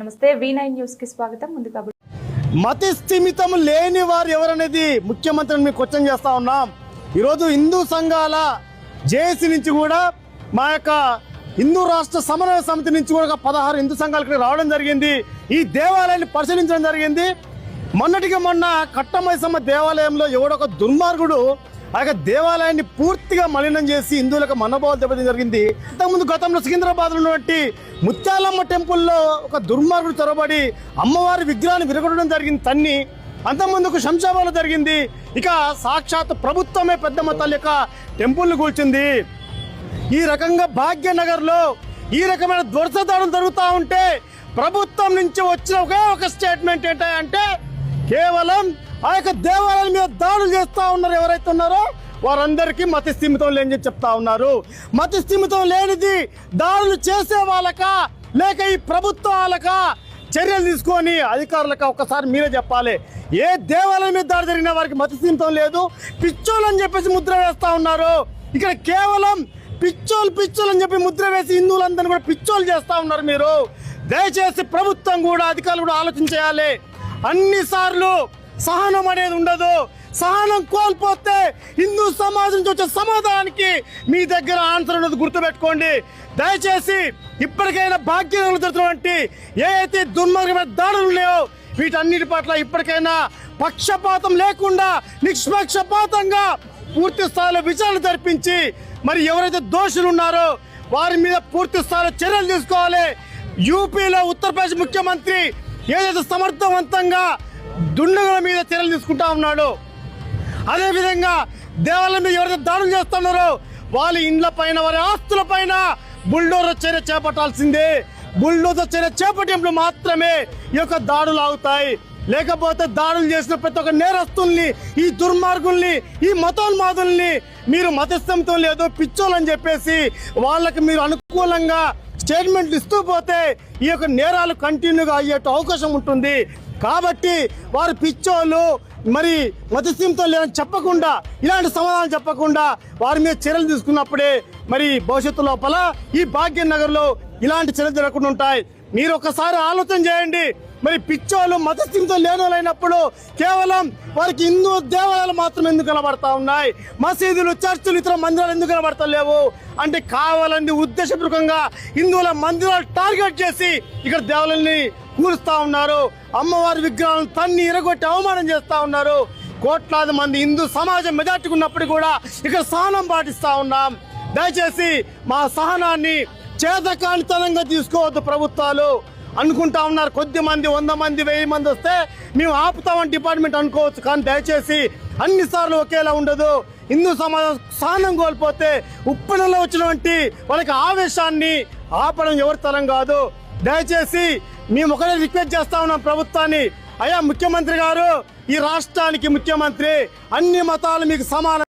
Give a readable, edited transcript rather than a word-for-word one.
నమస్తే V9 news కి స్వాగతం. ముందుగా మతి స్థిమితం లేని వారు ఎవరనేది ముఖ్యమంత్రిని మీకు క్వశ్చన్ చేస్తా ఉన్నాం. ఈరోజు హిందూ సంఘాల జేఏసీ నుంచి కూడా మా యొక్క హిందూ రాష్ట్ర సమన్వయ సమితి నుంచి కూడా 16 హిందూ సంఘాలు ఇక్కడ రావడం జరిగింది. ఈ దేవాలయాన్ని పరిశీలించడం జరిగింది. మొన్నటిగా మొన్న కట్టమైసమ్మ దేవాలయంలో ఎవడొక దుర్మార్గుడు ఆ యొక్క దేవాలయాన్ని పూర్తిగా మలినం చేసి హిందువులకు మనోభావాలు దెబ్బతించడం జరిగింది. ఇంతకుముందు గతంలో సికింద్రాబాద్లో ఉన్నటువంటి ముత్యాలమ్మ టెంపుల్లో ఒక దుర్మార్గుడు చొరబడి అమ్మవారి విగ్రహాన్ని విరగొట్టడం జరిగింది తన్ని. అంతకుముందుకు శంషాబాద్లో జరిగింది. ఇక సాక్షాత్ ప్రభుత్వమే పెద్దమ్మ తల్లి యొక్క టెంపుల్ని కూల్చింది. ఈ రకంగా భాగ్యనగర్లో ఈ రకమైన ధ్వంసదాడులు జరుగుతూ ఉంటే ప్రభుత్వం నుంచి వచ్చిన ఒకే ఒక స్టేట్మెంట్ ఏంటంటే కేవలం ఆ యొక్క దేవాలయాల మీద దాడులు చేస్తూ ఉన్నారు. ఎవరైతే ఉన్నారో వారందరికీ మతి స్థిమితం లేని చెప్తా ఉన్నారు. మతి స్థిమితం లేనిది దాడులు చేసే వాళ్ళక లేక ఈ ప్రభుత్వాలక చర్యలు తీసుకొని అధికారులకు ఒక్కసారి మీరే చెప్పాలి. ఏ దేవాలయం మీద దాడి జరిగిన వారికి మతి స్థిమితం లేదు, పిచ్చోళ్ళు అని చెప్పేసి ముద్ర వేస్తూ ఉన్నారు. ఇక్కడ కేవలం పిచ్చోళ్ళు అని చెప్పి ముద్ర వేసి హిందువులందరినీ కూడా పిచ్చోళ్ళు చేస్తూ ఉన్నారు. మీరు దయచేసి ప్రభుత్వం కూడా అధికారులు కూడా ఆలోచించేయాలి. అన్నిసార్లు సహనం అనేది ఉండదు. సహనం కోల్పోతే హిందూ సమాజం నుంచి వచ్చే సమాధానానికి మీ దగ్గర ఆన్సర్ ఉన్నది గుర్తుపెట్టుకోండి. దయచేసి ఇప్పటికైనా భాగ్యంలో జరుగుతున్నటువంటి ఏదైతే దుర్మార్గమైన దాడులు ఉన్నాయో వీటన్నిటి పట్ల ఇప్పటికైనా పక్షపాతం లేకుండా నిష్పక్షపాతంగా పూర్తి స్థాయిలో విచారణ జరిపించి మరి ఎవరైతే దోషులు ఉన్నారో వారి మీద పూర్తి స్థాయిలో చర్యలు తీసుకోవాలి. యూపీలో ఉత్తరప్రదేశ్ ముఖ్యమంత్రి ఏదైతే సమర్థవంతంగా దుండగుల మీద చర్యలు తీసుకుంటా ఉన్నాడు, అదేవిధంగా దేవాలయం మీద ఎవరైతే దాడులు చేస్తున్నారో వాళ్ళ ఇండ్ల పైన వారి ఆస్తుల పైన బుల్డోజర్ చర్య చేపట్టాల్సిందే. బుల్డోజర్ చర్య చేపట్టినప్పుడు మాత్రమే ఈ యొక్క దాడులు ఆగుతాయి. లేకపోతే దాడులు చేసిన ప్రతి ఒక్క నేరస్తుల్ని, ఈ దుర్మార్గుల్ని, ఈ మతోన్మాదుల్ని మీరు మతస్థంతో లేదు పిచ్చోలని చెప్పేసి వాళ్ళకి మీరు అనుకూలంగా స్టేట్మెంట్లు ఇస్తూ పోతే ఈ యొక్క నేరాలు కంటిన్యూగా అయ్యేట అవకాశం ఉంటుంది. కాబట్టి వారు పిచ్చోళ్ళు మరి మతస్థిమితం లేదని చెప్పకుండా, ఇలాంటి సమాధానం చెప్పకుండా వారి మీద చర్యలు తీసుకున్నప్పుడే మరి భవిష్యత్తు లోపల ఈ భాగ్యనగర్లో ఇలాంటి చర్యలు జరగకుండా ఉంటాయి. మీరు ఒకసారి ఆలోచన చేయండి. మరి పిచ్చోళ్ళు మతస్థిమితం లేని వాళ్ళైనప్పుడు కేవలం వారికి హిందూ దేవాలయాలు మాత్రం ఎందుకు కనబడతా ఉన్నాయి, మసీదులు, చర్చిలు, ఇతర మందిరాలు ఎందుకు కనబడతలేవు అంటే కావాలని ఉద్దేశపూర్వకంగా హిందువుల మందిరాలు టార్గెట్ చేసి ఇక్కడ దేవాలయాన్ని కూలుస్తా ఉన్నారు. అమ్మవారి విగ్రహాలను తన్ని ఇరగొట్టి అవమానం చేస్తా ఉన్నారు. కోట్లాది మంది హిందూ సమాజం మెజార్టీగా ఉన్నప్పుడు కూడా ఇక్కడ సహనం పాటిస్తా ఉన్నాం. దయచేసి మా సహనాన్ని చేతకానితనంగా తీసుకోవద్దు. ప్రభుత్వాలు అనుకుంటా ఉన్నారు కొద్ది మంది 100 మంది 1000 మంది వస్తే మేము ఆపుతామని డిపార్ట్మెంట్ అనుకోవచ్చు, కానీ దయచేసి అన్నిసార్లు ఒకేలా ఉండదు. హిందూ సమాజం సహనం కోల్పోతే ఉప్పెనలో వచ్చినటువంటి వాళ్ళకి ఆవేశాన్ని ఆపడం ఎవరి తరం కాదు. దయచేసి మేము ఒకటే రిక్వెస్ట్ చేస్తా ఉన్నాం ప్రభుత్వాన్ని, అయ్యా ముఖ్యమంత్రి గారు ఈ రాష్ట్రానికి ముఖ్యమంత్రి, అన్ని మతాలు మీకు సమానం.